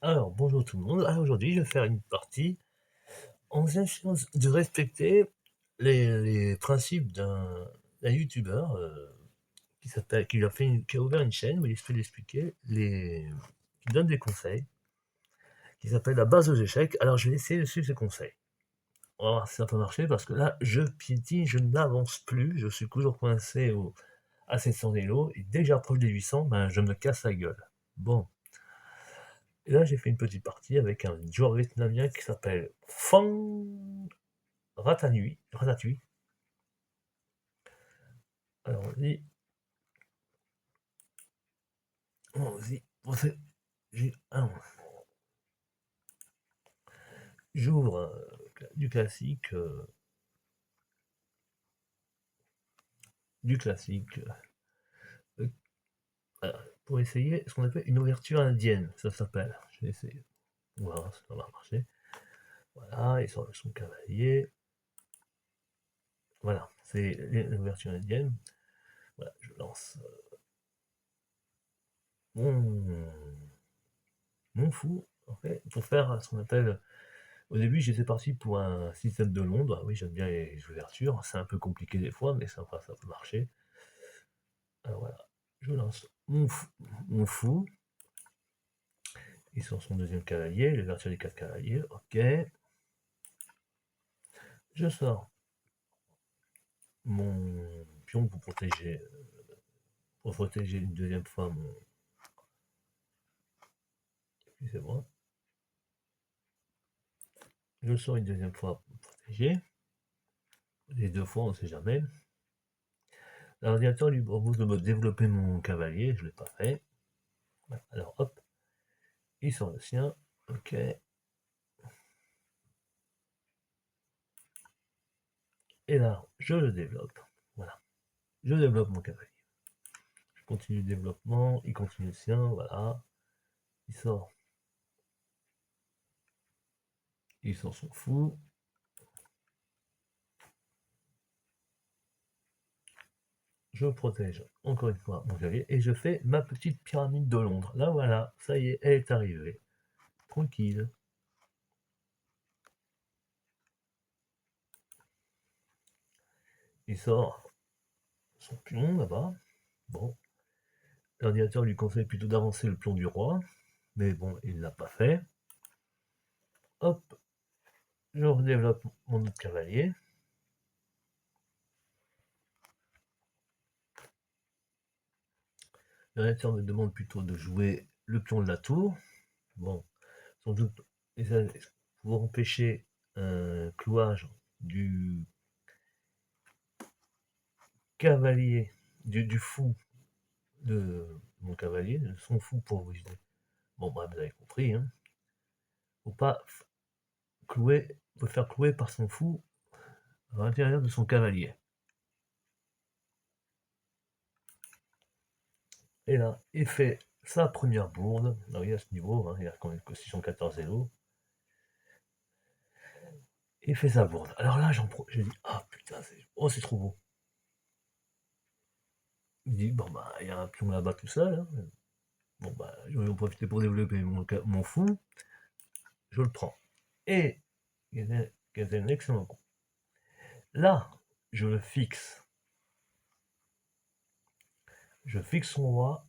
Alors, bonjour tout le monde. Alors aujourd'hui, je vais faire une partie en essayant de respecter les principes d'un youtubeur qui a ouvert une chaîne où il essaie d'expliquer qui donne des conseils, qui s'appelle la base aux échecs. Alors je vais essayer de suivre ses conseils. On va voir si ça peut marcher parce que là, je piétine, je n'avance plus, je suis toujours coincé à 700 vélos et dès que j'approche des 800, ben, je me casse la gueule. Bon, et là, j'ai fait une petite partie avec un joueur vietnamien qui s'appelle Phong Ratatouille. Alors, on dit, j'ouvre du classique, euh, pour essayer ce qu'on appelle une ouverture indienne, ça s'appelle. Je vais essayer. Voilà, ça va marcher. Voilà, il sort de son cavalier. Voilà, c'est l'ouverture indienne. Voilà, je lance mon, mon fou, en fait, pour faire ce qu'on appelle. Au début, j'étais parti pour un système de Londres. Oui, j'aime bien les ouvertures. C'est un peu compliqué des fois, mais ça peut marcher. Alors voilà, je lance mon fou. Il sort son deuxième cavalier, l'ouverture des quatre cavaliers. Ok. Je sors mon pion pour protéger une deuxième fois mon. Excusez-moi. Je sors une deuxième fois pour protéger. Les deux fois, on ne sait jamais. L'ordinateur lui propose de me développer mon cavalier. Je ne l'ai pas fait. Alors hop, il sort le sien. Ok. Et là, je le développe. Voilà. Je développe mon cavalier. Je continue le développement. Il continue le sien. Voilà. Il sort. Il sort son fou. Je protège encore une fois mon cavalier et je fais ma petite pyramide de Londres. Là voilà, ça y est, elle est arrivée. Tranquille. Il sort son pion là-bas. Bon, l'ordinateur lui conseille plutôt d'avancer le pion du roi, mais bon, il ne l'a pas fait. Hop, je redéveloppe mon autre cavalier. L'ordinateur me demande plutôt de jouer le pion de la tour. Bon, sans doute pour empêcher un clouage du cavalier, du fou de mon cavalier, de son fou pour vous. Bon, bah, vous avez compris, hein. Faut pas faut faire clouer par son fou à l'intérieur de son cavalier. Et là, il fait sa première bourde. Alors, il y a ce niveau, hein, il y a quand même que 614 élos. Il fait sa bourde. Alors là, je dis, ah putain, c'est trop beau. Il dit, bon, bah, il y a un pion là-bas tout seul. Hein. Bon, bah, je vais en profiter pour développer mon fou. Je le prends. Et il y a un excellent coup. Là, je le fixe. Je fixe son roi,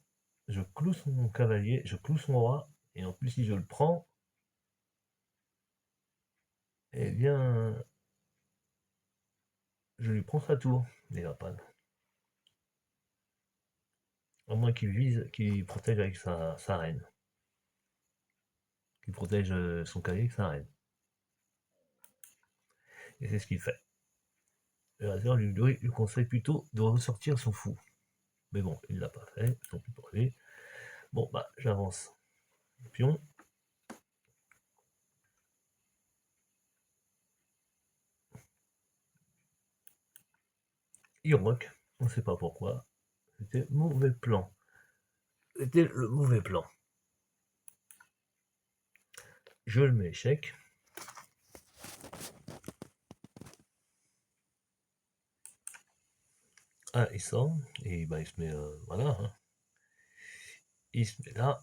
je cloue son cavalier, je cloue son roi, et en plus si je le prends, eh bien, je lui prends sa tour. Il va pas. À moins qu'il protège avec sa reine. Qu'il protège son cavalier avec sa reine. Et c'est ce qu'il fait. Le hasard lui conseille plutôt de ressortir son fou. Mais bon, il ne l'a pas fait, tant pis pour lui. Bon, bah, j'avance. Pion. Il rock. On ne sait pas pourquoi. C'était mauvais plan. C'était le mauvais plan. Je le mets échec. Ah, il sort. Et bah, il se met. Voilà. Hein. Il se met là.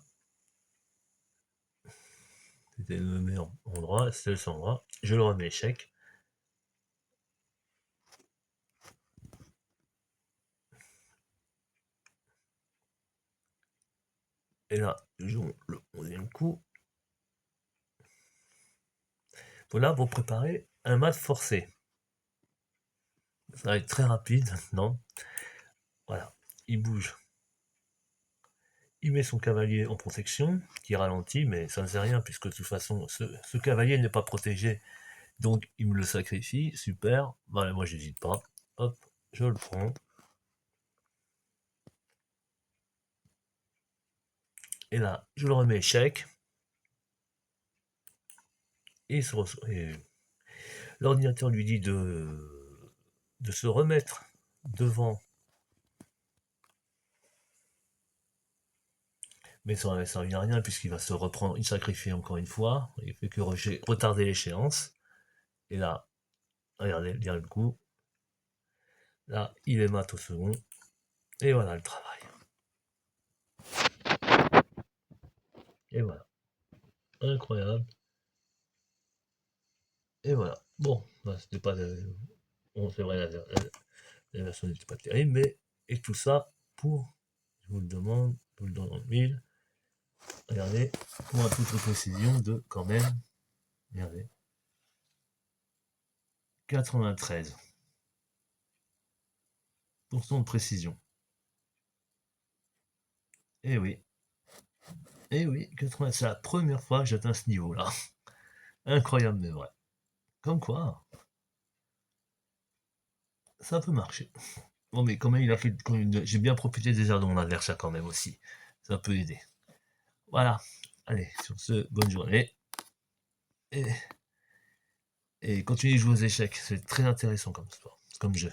c'était le meilleur endroit, c'est le seul endroit. Je le remets échec. Et là, je joue le 11e coup. Voilà, pour préparer un mat forcé. Ça va être très rapide maintenant. Voilà, il bouge. Il met son cavalier en protection, qui ralentit, mais ça ne sert rien, puisque de toute façon, ce cavalier n'est pas protégé, donc il me le sacrifie, super. Voilà, moi j'hésite pas. Hop, je le prends. Et là, je le remets échec. Et l'ordinateur lui dit de se remettre devant. Mais ça ne servira à rien puisqu'il va se reprendre, il sacrifie encore une fois. Il fait que retarder l'échéance. Et là, regardez bien le coup. Là, il est mat au second. Et voilà le travail. Et voilà. Incroyable. Et voilà. Bon, c'était pas. Bon, c'est vrai, la version n'était pas terrible, mais. Et tout ça pour. Je vous le demande, je vous le donne en 1000. Regardez, pour un toute précision de quand même. Regardez. 93% de précision. Et oui. Et oui, 80, c'est la première fois que j'atteins ce niveau-là. Incroyable, mais vrai. Comme quoi, ça peut marcher. Bon, mais quand même, il a fait. J'ai bien profité des airs de mon adversaire quand même aussi. Ça peut aider. Voilà. Allez, sur ce, bonne journée. Et, et continuez de jouer aux échecs. C'est très intéressant comme sport, comme jeu.